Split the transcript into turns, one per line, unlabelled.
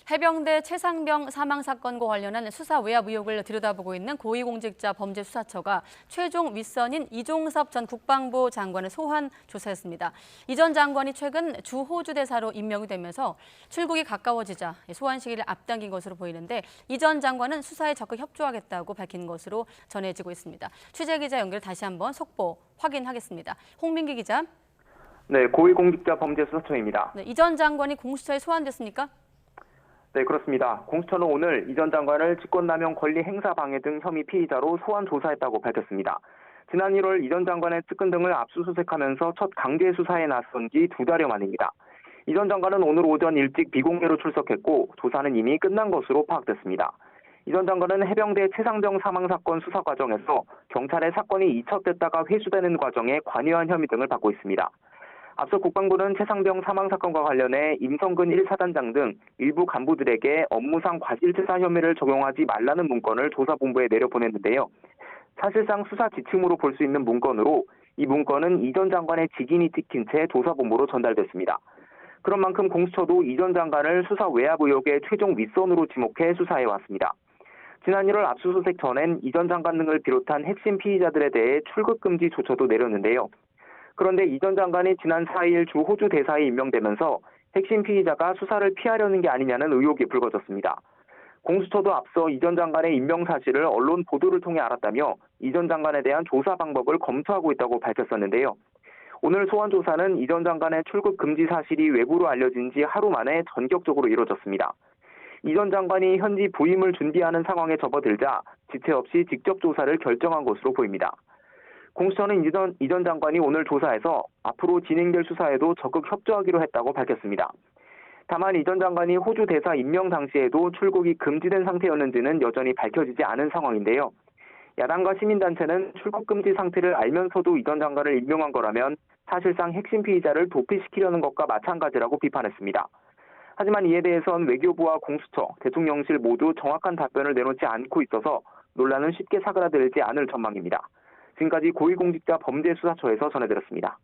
해병대 최상병 사망 사건과 관련한 수사 외압 의혹을 들여다보고 있는 고위공직자 범죄수사처가 최종 윗선인 이종섭 전 국방부 장관을 소환 조사했습니다. 이 전 장관이 최근 주 호주 대사로 임명이 되면서 출국이 가까워지자 소환 시기를 앞당긴 것으로 보이는데 이 전 장관은 수사에 적극 협조하겠다고 밝힌 것으로 전해지고 있습니다. 취재 기자 연결 다시 한번 속보 확인하겠습니다. 홍민기 기자.
네, 고위공직자 범죄수사처입니다.
네, 이 전 장관이 공수처에 소환됐습니까?
네, 그렇습니다. 공수처는 오늘 이 전 장관을 직권남용 권리 행사 방해 등 혐의 피의자로 소환 조사했다고 밝혔습니다. 지난 1월 이 전 장관의 측근 등을 압수수색하면서 첫 강제 수사에 나선 지 2달여 만입니다. 이 전 장관은 오늘 오전 일찍 비공개로 출석했고 조사는 이미 끝난 것으로 파악됐습니다. 이 전 장관은 해병대 최상병 사망 사건 수사 과정에서 경찰의 사건이 이첩됐다가 회수되는 과정에 관여한 혐의 등을 받고 있습니다. 앞서 국방부는 최상병 사망 사건과 관련해 임성근 1사단장 등 일부 간부들에게 업무상 과실치사 혐의를 적용하지 말라는 문건을 조사본부에 내려보냈는데요. 사실상 수사 지침으로 볼 수 있는 문건으로 이 문건은 이 전 장관의 직인이 찍힌 채 조사본부로 전달됐습니다. 그런 만큼 공수처도 이 전 장관을 수사 외압 의혹의 최종 윗선으로 지목해 수사해왔습니다. 지난 1월 압수수색 전엔 이 전 장관 등을 비롯한 핵심 피의자들에 대해 출국 금지 조처도 내렸는데요. 그런데 이 전 장관이 지난 4일 주 호주 대사에 임명되면서 핵심 피의자가 수사를 피하려는 게 아니냐는 의혹이 불거졌습니다. 공수처도 앞서 이 전 장관의 임명 사실을 언론 보도를 통해 알았다며 이 전 장관에 대한 조사 방법을 검토하고 있다고 밝혔었는데요. 오늘 소환 조사는 이 전 장관의 출국 금지 사실이 외부로 알려진 지 하루 만에 전격적으로 이뤄졌습니다. 이 전 장관이 현지 부임을 준비하는 상황에 접어들자 지체 없이 직접 조사를 결정한 것으로 보입니다. 공수처는 이 전 장관이 오늘 조사에서 앞으로 진행될 수사에도 적극 협조하기로 했다고 밝혔습니다. 다만 이 전 장관이 호주 대사 임명 당시에도 출국이 금지된 상태였는지는 여전히 밝혀지지 않은 상황인데요. 야당과 시민단체는 출국 금지 상태를 알면서도 이 전 장관을 임명한 거라면 사실상 핵심 피의자를 도피시키려는 것과 마찬가지라고 비판했습니다. 하지만 이에 대해선 외교부와 공수처, 대통령실 모두 정확한 답변을 내놓지 않고 있어서 논란은 쉽게 사그라들지 않을 전망입니다. 지금까지 고위공직자 범죄수사처에서 전해드렸습니다.